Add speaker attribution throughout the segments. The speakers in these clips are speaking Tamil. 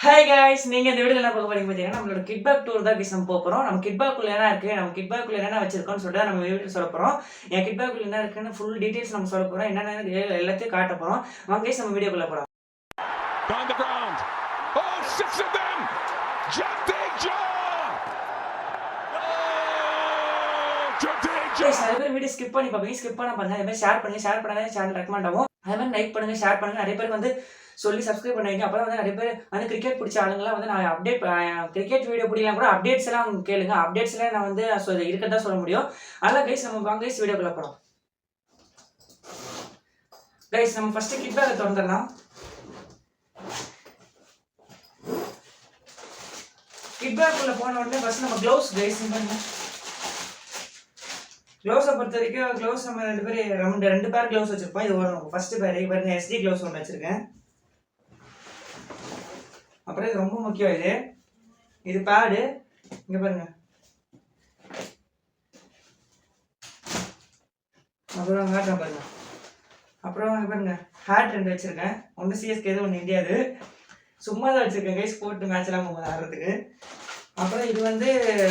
Speaker 1: ஹாய் காய்ஸ், நீங்க இந்த வீடியோல என்ன பார்க்க போறீங்க பார்த்தீங்கன்னா, நம்மளோட கிட் பேக் டூர் தான் நம்ம போறோம். நம்ம கிட் பேக்குள்ள என்ன இருக்கு, நம்ம கிட் பேக்குள்ள என்னென்ன வச்சிருக்கோம்னு சொல்லிட்டு நம்ம வீடியோல சொல்லப் போறோம். என் கிட் பேக்குள்ள என்ன இருக்குன்னு ஃபுல் டீடைல்ஸ் நம்ம சொல்லப் போறோம். என்னென்ன எல்லாத்தையும் காட்டப் போறோம். வாங்க गाइस நம்ம வீடியோக்குள்ள போலாம்.
Speaker 2: Find the ground. Oh, 6 of them. Jadeja.
Speaker 1: Guys நிறைய பேர் வீடியோ ஸ்கிப் பண்ணி பாப்பீங்க. ஸ்கிப் பண்ண பாருங்க. அதே மாதிரி ஷேர் பண்ணுங்க. ஷேர் பண்ணாலே சேனல் ரெக்கமெண்ட் ஆகும். அதே மாதிரி லைக் பண்ணுங்க, ஷேர் பண்ணுங்க. நிறைய பேருக்கு வந்து சொல்லி சப்ஸ்கிரைப் பண்ணுவீங்க. அப்பதான் வந்து நிறைய பேர் வந்து கிரிக்கெட் பிடிச்ச ஆளுங்கலாம் வந்து நான் அப்டேட் கிரிக்கெட் வீடியோ பிடிக்கலாம் கூட அப்டேட்ஸ் எல்லாம் கேளுங்க. அப்டேட்ஸ்ல நான் வந்து இருக்கதான் சொல்ல முடியும். அதனால गाइस நம்ம வாங்க गाइस வீடியோக்குள்ள போலாம். गाइस நம்ம ஃபர்ஸ்ட் கிட் பேக் திறந்துடலாம். கிட் பேக் உள்ள போன உடனே ஃபர்ஸ்ட் நம்ம க்ளவுஸ் गाइस பாருங்க. க்ளவுஸை பொறுத்த வரைக்கும் க்ளவுஸ் நம்ம ரெண்டு பேர் க்ளவுஸ் வச்சிருப்போம். இது ஒரு ஃபர்ஸ்ட் பேர் பாருங்க, SD க்ளவுஸ் ஒன்று வச்சிருக்கேன். அப்புறம் இது ரொம்ப முக்கியம், இது பேடு இங்க பாருங்க. அப்புறம் காட்டுறேன் பாருங்க. அப்புறம் இங்க பாருங்க, ஹேட் 2 வச்சிருக்கேன். ஒன்று CSK ஒன்று இந்தியாது. சும்மா தான் வச்சிருக்கேன் கைஸ், போட்டு மேட்ச் எல்லாம் போகும்போது ஆடுறதுக்கு. அப்புறம் இது வந்து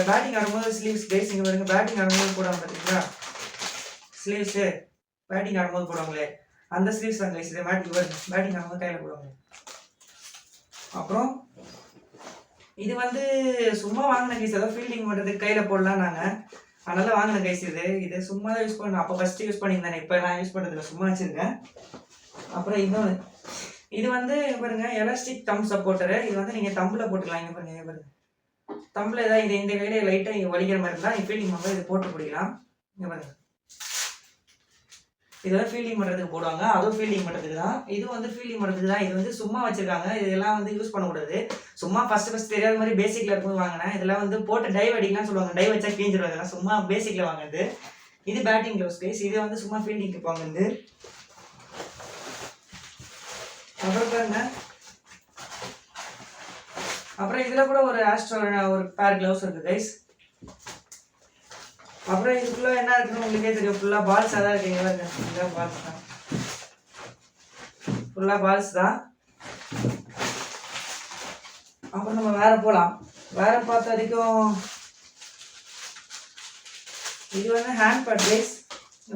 Speaker 1: பேட்டிங் ஆடும்போது ஸ்லீவ்ஸ் கைஸ். இங்க பாருங்க, பேட்டிங் ஆடும்போது போடுவாங்க பார்த்தீங்களா ஸ்லீவ்ஸ், பேட்டிங் ஆடும்போது போடுவாங்களே அந்த ஸ்லீவ்ஸ் தான் கைஸ். இது பேட்டிங் ஆடும்போது கையில் போடுவாங்க. அப்புறம் இது வந்து சும்மா வாங்கின கைஸ், ஏதோ ஃபீல்டிங் பண்ணுறதுக்கு கையில் போடலாம் நாங்கள், அதனால வாங்கின கைஸ். இது சும்மா தான் யூஸ் பண்ணேன். அப்போ ஃபஸ்ட்டு யூஸ் பண்ணியிருந்தேன், இப்போ நான் யூஸ் பண்ணுறதுல சும்மா வச்சுருக்கேன். அப்புறம் இன்னொன்று, இது வந்து பாருங்க எலாஸ்டிக் தம் சப்போர்ட்டரு. இது வந்து நீங்கள் தம்பில் போட்டுக்கலாம். இங்கே பாருங்க தம்பில் ஏதாவது இது இந்த கையில் லைட்டாக இங்கே வலிக்கிற மாதிரி இருந்தால் ஃபீல்டிங் பண்ணும்போது இது போட்டு பிடிக்கலாம். இங்கே பாருங்க, இது வந்து ஃபீல்டிங் பண்ணுறதுக்கு போடுவாங்க. அதுவும் ஃபீல்டிங் பண்ணுறதுக்கு தான். இது வந்து ஃபீல்டிங் பண்ணுறதுக்கு தான். இது வந்து சும்மா வச்சுருக்காங்க. இதெல்லாம் வந்து யூஸ் பண்ணக்கூடாது. சும்மா ஃபஸ்ட்டு தெரியாத மாதிரி பேசிக்கில் இருக்கும்போது வாங்கினேன். இதெல்லாம் வந்து போட்டு டைவ் அடிக்கலாம் சொல்லுவாங்க. டைவ் வச்சா கீஞ்சிடும். இதெல்லாம் சும்மா பேசிக்கில் வாங்குறது. இது பேட்டிங் க்ளவுஸ் கைஸ். இது வந்து சும்மா ஃபீல்டிங்க்கு வாங்குறது. அப்புறம் பாருங்க, அப்புறம் இதில் கூட ஒரு ஒரு பேர் க்ளவுஸ் இருக்குது கைஸ். அப்புறம் இதுக்குள்ள என்ன இருக்குன்னு உங்களுக்கே தெரியும். ஃபுல்லாக பால்ஸாக தான் இருக்குங்க. பாருங்க, பால்ஸ் தான், ஃபுல்லாக பால்ஸ் தான். அப்புறம் நம்ம வேற போகலாம். வேற பார்த்த வரைக்கும் இது வந்து ஹேண்ட் பேட் கைஸ்.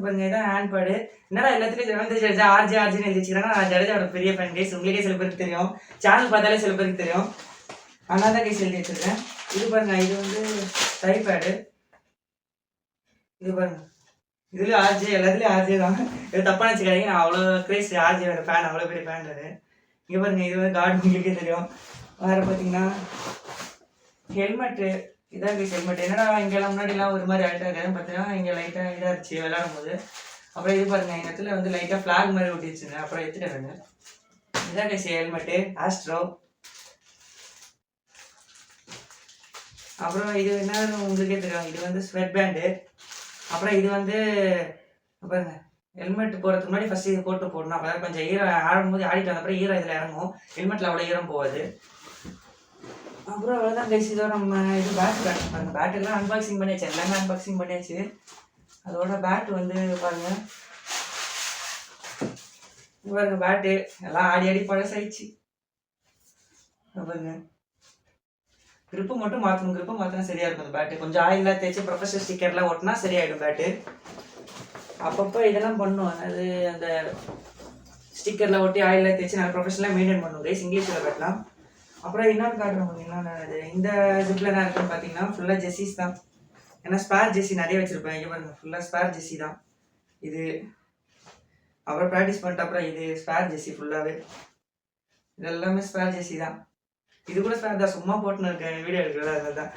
Speaker 1: பாருங்க, இதான் ஹேண்ட் பேடு. என்னடா எல்லாத்துலேயும் ஜடேஜா ஆர்ஜின்னு எழுதி வச்சுக்கிறாங்க. நான் ஜடேஜாவோட பெரிய ஃபேன் கைஸ். உங்களுக்கே சில பேருக்கு தெரியும், சேனல் பார்த்தாலே சில பேருக்கு தெரியும். அதனால தான் கைஸ் எழுதி வச்சிருக்கேன். இது பாருங்க, இது வந்து டை பேடு. இது பாருங்க, இதுலேயும் ஆர்ஜே, எல்லாத்துலேயும் ஆர்ஜே தான். இது தப்பாக வச்சுக்காதீங்க, நான் அவ்வளோ கிரேஸ் ஆர்ஜியோட ஃபேன், அவ்வளோ பெரிய ஃபேன் அது. இங்கே பாருங்க, இது வந்து கார்டு உங்களுக்கே தெரியும். வேறு பார்த்தீங்கன்னா ஹெல்மெட்டு, இதான் கைஸ் ஹெல்மெட். என்னடா இங்கெல்லாம் முன்னாடிலாம் ஒரு மாதிரி ஆகிட்டா இருக்காது, பார்த்தீங்கன்னா இங்கே லைட்டாக இதாக இருந்துச்சு விளையாடும் போது. அப்புறம் இது பாருங்கள், எங்கள் இடத்துல வந்து லைட்டாக ஃப்ளாக் மாதிரி ஒட்டிடுச்சுங்க. அப்புறம் எடுத்துட்டேன். இதான் கைஸ் ஹெல்மெட்டு ஆஸ்ட்ரோ. அப்புறம் இது என்ன உங்களுக்கே தெரியும், இது வந்து ஸ்வெட் பேண்டு. அப்புறம் இது வந்து பாருங்க, ஹெல்மெட் போகிறதுக்கு முன்னாடி ஃபஸ்ட்டு இது போடணும். அப்போ தான் கொஞ்சம் ஈரம் ஆடும்போது ஆடிட்டு வந்த அப்புறம் ஈரம் இதில் இறங்கும். ஹெல்மெட்டில் அவ்வளோ ஈரம் போகாது. அப்புறம் அவ்வளோதான் கைஸ். இதோட நம்ம இது பேட் பாருங்க, பேட்டுக்கெல்லாம் அன்பாக்சிங் பண்ணியாச்சு, எல்லாமே அன்பாக்சிங் பண்ணியாச்சு. அதோட பேட் வந்து பாருங்க, பாருங்க பேட்டு எல்லாம் ஆடி பழசாயிடுச்சு. பாருங்க, கிரிப்பு மட்டும் மாற்றணும். கிரிப்பு மாற்றினா சரியாக இருக்கும் அந்த பேட்டு. கொஞ்சம் ஆயிலாக தேய்ச்சி ப்ரொஃபஷனல் ஸ்டிக்கர்லாம் ஓட்டினா சரியாயிடும் பேட்டு. அப்பப்போ இதெல்லாம் பண்ணும், அது அந்த ஸ்டிக்கரில் ஒட்டி ஆயிலாக தேய்ச்சி நான் ப்ரொஃபஷனலாக மெயின்டைன் பண்ணுவோம் கைஸ். இங்கிலீஷில் கட்டலாம். அப்புறம் இன்னொரு காட்டுறேன் பார்த்தீங்கன்னா, இந்த ஜிப்பில் என்ன இருக்குன்னு பார்த்தீங்கன்னா ஃபுல்லாக ஜெர்சிஸ் தான். ஏன்னா ஸ்பேர் ஜெர்சி நிறைய வச்சுருப்பேன். இங்கே பாருங்க, ஃபுல்லாக ஸ்பேர் ஜெர்சி தான் இது. அப்புறம் ப்ராக்டிஸ் பண்ணிட்டு அப்புறம் இது ஸ்பேர் ஜெர்சி ஃபுல்லாகவே. இது எல்லாமே ஸ்பேர் ஜெர்சி தான். இது கூட ஸ்பேர் தான், சும்மா போட்டுன்னு இருக்கேன் வீடியோ எடுக்கிறது, அதனால தான்.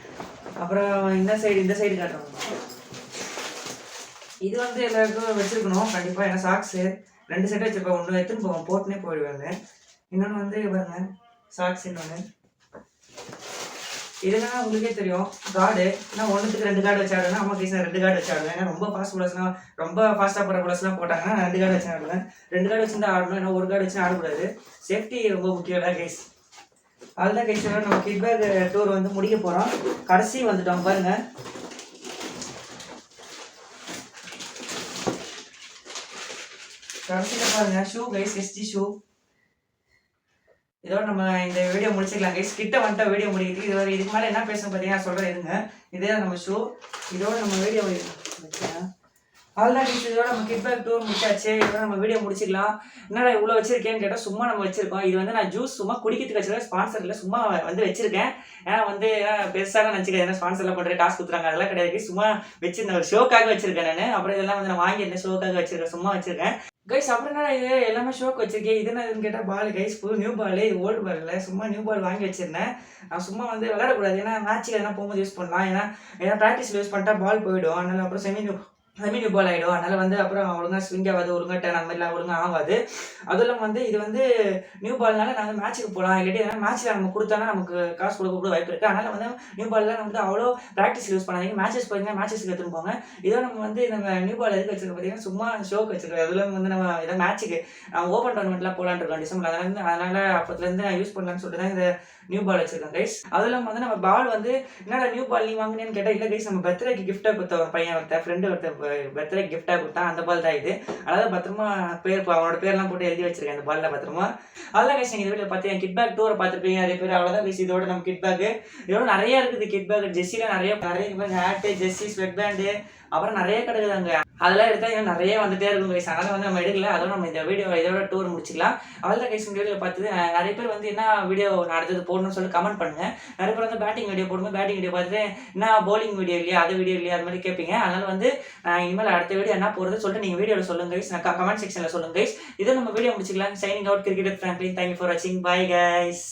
Speaker 1: அப்புறம் இந்த சைடு காட்டுறோம். இது வந்து எல்லாருக்கும் வச்சுருக்கணும் கண்டிப்பாக. ஏன்னா சாக்ஸு 2 செட் வச்சுருப்பேன். ஒன்று எடுத்துன்னு போவோம், போட்டுனே போயிடுவாங்க. இன்னொன்று வந்து பாருங்க சாக்ஸ். இன்னொன்று இதுனா உங்களுக்கே தெரியும் கார்டு. ஏன்னா 1க்கு 2 கார்டு வச்சாடுவேன். அம்மா கைஸ் 2 கார்டு வச்சாடுவேன். ஏன்னா ரொம்ப ஃபாஸ்ட்டாக போகிற குலஸ்லாம் போட்டாங்கன்னா 2 கார்டு வச்சு ஆடுவேன். 2 கார்டு வச்சுருந்தா ஆடணும். ஏன்னா 1 கார்டு வச்சு ஆடக்கூடாது. சேஃப்டி ரொம்ப முக்கியம் தான் கைஸ். அதுதான் கைஸ், நம்ம கிட் பேக் டூர் வந்து முடிக்க போகிறோம். கடைசி வந்துட்டோம் பாருங்க. கடைசியில் பாருங்க ஷூ கைஸ், SG ஷூ. இதோட நம்ம இந்த வீடியோ முடிச்சுக்கலாம் கைஸ். கிட்ட வந்துட்டா வீடியோ முடிக்கிறதுக்கு. இதுக்கு மேலே என்ன பேசணும் பார்த்தீங்கன்னா சொல்கிறேன் இருங்க. இதே நம்ம ஷோ. இதோட நம்ம வீடியோ அவ்வளோதான் கைஸ். இதோட நம்ம கிட் பேக் டூர் முடிச்சாச்சு. இதோட நம்ம வீடியோ முடிச்சிக்கலாம். என்னடா இவ்வளோ வச்சிருக்கேன்னு கேட்டால் சும்மா நம்ம வச்சிருக்கோம். இது வந்து நான் ஜூஸ் சும்மா குடிக்கிறதுக்கு வச்சிருக்கேன், ஸ்பான்சர் இல்லை, சும்மா வந்து வச்சிருக்கேன். ஏன்னா வந்து பெருசாக நினச்சிக்கிறேன், ஏன்னா ஸ்பான்சர்லாம் பண்ணுறேன் காசு கொடுத்துறாங்க, அதெல்லாம் கிடையாது. சும்மா வச்சிருந்தேன், ஒரு ஷோக்காக வச்சிருக்கேன் நான். அப்புறம் இதெல்லாம் வந்து நான் வாங்கியிருந்தேன், ஷோக்காக வச்சிருக்கேன், சும்மா வச்சிருக்கேன் கைஸ். அப்புறம் என்ன இது எல்லாமே ஷோக்கு வச்சிருக்கேன். இது என்ன கேட்டால் பால் கைஸ், புது நியூ பால். இது ஓல்டு பால் இல்லை, சும்மா நியூ பால் வாங்கி வச்சிருந்தேன். நான் சும்மா வந்து விளையாடக்கூடாது, ஏன்னா மேட்ச்சுக்கு எதனா போகும்போது யூஸ் பண்ணலாம். ஏன்னா ப்ராக்டிஸில் யூஸ் பண்ணிட்டா பால் போயிடும். அதனால அப்புறம் செமி நியூ பால் ஆகிடும். அதனால் வந்து அப்புறம் ஒழுங்காக ஸ்விங் ஆகாது, ஒழுங்காக டர்ன் அந்த மாதிரிலாம் ஒழுங்காக ஆகாது. அதுவும் இல்லாமல் வந்து இது வந்து நியூ பால்னால நான் வந்து மேட்ச்சுக்கு போகலாம், இல்லாட்டி எதனா மேட்ச்சில் நம்ம கொடுத்தோன்னா நமக்கு காசு கொடுக்க கூட வாய்ப்பு இருக்குது. அதனால் வந்து நியூ பால்லாம் வந்து அவ்வளோ ப்ராக்டிஸ் யூஸ் பண்ணாதீங்க. மேட்சஸ் போயிருந்தீங்கன்னா மேட்சஸ்க்கு எடுத்துன்னு போங்க. இதோ நம்ம வந்து நம்ம நியூ பால் எதுக்கு வச்சிருக்கோம் பார்த்தீங்கன்னா, சும்மா ஷோக்கு வச்சிருக்கோம். அதில் வந்து நம்ம இதை மேட்ச்சுக்கு ஓப்பன் டோர்னமெண்ட்லாம் போகலான்னு இருக்கோம் டிசம்பர். அதனால் அப்போத்துலேருந்து நான் யூஸ் பண்ணலான்னு சொல்லிட்டு தான் இந்த நியூ பால் வச்சிருக்கோம் கைஸ். அதுவும் இல்லாமல் வந்து நம்ம பால் வந்து என்னடா நியூ பால் நீ வாங்கினேன்னு கேட்டால், இல்லை கைஸ் நம்ம பர்த்டேக்கு கிஃப்டாக கொடுத்த ஒரு பையன் ஃப்ரெண்டு பர்த்டே கிஃப்டாக கொடுத்தா அந்த பால் தான் இது. அதாவது பத்திரமா அவனோட பேர்லாம் போட்டு எழுதி வச்சிருக்கேன் அந்த பாலில் பத்திரமா. அதெல்லாம் கைஸ் நீங்கள் இந்த வீடியோ பார்த்து என் கிட் பேக் டூரை பார்த்துருப்பீங்க நிறைய பேர். அவ்வளோதான் கைஸ் இதோட நம்ம கிட் பேக்கு. இதோட நிறைய இருக்குது கிட் பேக். ஜெர்சியில் நிறைய ஹேட்டு, ஜெர்சி, ஸ்வெட் பேண்டு, அப்புறம் நிறைய கிடக்குது அங்கே. அதெல்லாம் எடுத்தால் இன்னும் நிறைய வந்துட்டே இருக்கும் கைஸ். அதனால் வந்து நம்ம எடுக்கல. அதோட நம்ம இந்த வீடியோ இதோட டூர் முடிச்சிக்கலாம். அவ்வளோதான் கைஸ். இந்த வீடியோ பார்த்துட்டு நிறைய பேர் வந்து என்ன வீடியோ நான் அடுத்தது போடணும்னு சொல்லி கமெண்ட் பண்ணுங்கள். நிறைய பேர் வந்து பேட்டிங் வீடியோ போடும்போது பேட்டிங் வீடியோ பார்த்துட்டு என்ன பவுலிங் வீடியோ இல்லையா, அது வீடியோ இல்லையா, அது மாதிரி கேட்பீங்க. அதனால் வந்து இனிமேல் அடுத்த வீடியோ என்ன போகிறது சொல்லிட்டு நீங்கள் வீடியோவில் சொல்லுங்க கைஸ், நான் கமெண்ட் செக்ஷனில் சொல்லுங்கள் கைஸ். இதை நம்ம வீடியோ முடிச்சிக்கலாம். Signing out, cricket Franklin. Thank you for வாட்சிங். Bye guys.